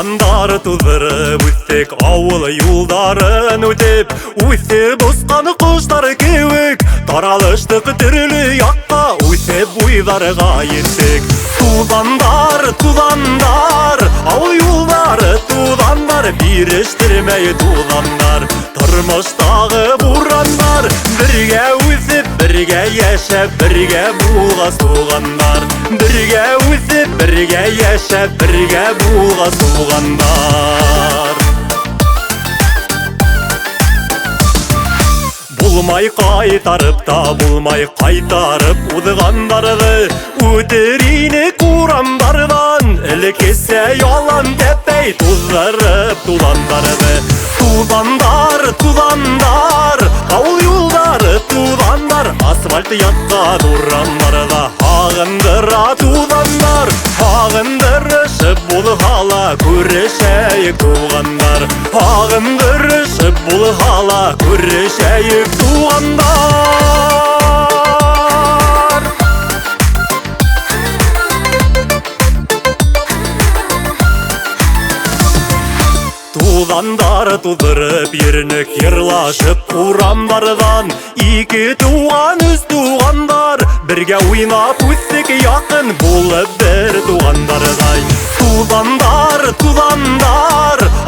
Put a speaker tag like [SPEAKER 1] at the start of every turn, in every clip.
[SPEAKER 1] Туғандар туздырып өттік ауыл юлдарын өтеп, өтіп ұсқан құштар кеуік, таралыштық түрлі яққа, өтеп бойдарға еттік. Туғандар, ауыл юлдары туғандар, бирештірмей туғандар, тұрмыштағы бурандар, бірге өтіп, бірге ешіп, бірге болғас туғандар, бірге өтіп, бірге ешіп, бірге болғас туғандар. Булмай қайтарып та, булмай қайтарып удығандарды, өтеріне құрамдардан, ілікесе ялан теппей туздырып туландарды. Туғандар, ауыл юлдары туғандар, асфальт ятқа дурандарда, ағындыра туғандар, ағындырышып бұл қала көрешейік туғандар, ағындырышып бұл қала көрешейік туғандар. Туғандар туздырып ерінік ерлашып ұрамдардан, екі туған үз туғандар, бірге ойнап өттік яқын болып бір туғандардай. Туғандар,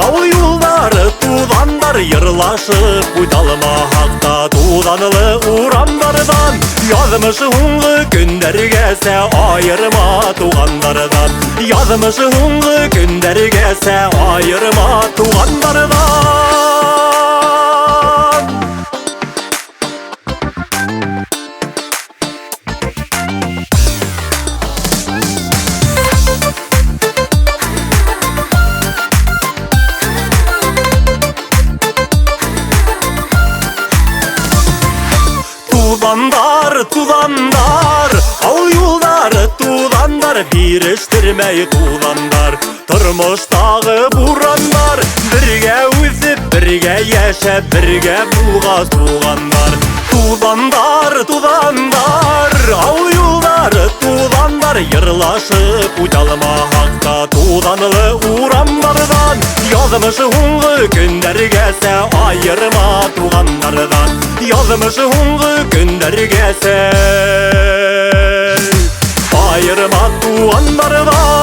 [SPEAKER 1] ауыл юлдары туғандар, ерлашып өйталмақта туғанылы ұрамдардан, язмышы ғұңғы күндергесе айырма туғандардан, язмышы ғұңғы күндергесе айырма туғандардан. Туғандар, ауыл юлдары туғандар, бирештірмей туғандар, тұрмыштағы бурандар, бірге өтіп, бірге ешіп, бірге болғас туғандар. Туғандар, ауыл юлдары туғандар, ерлашып өйталмақта туғанылы ұрамдардан, язмышы ғұңғы күндергесе айырма туғандардан, язмышы ғұңғы күндергесе айырма туғандардан.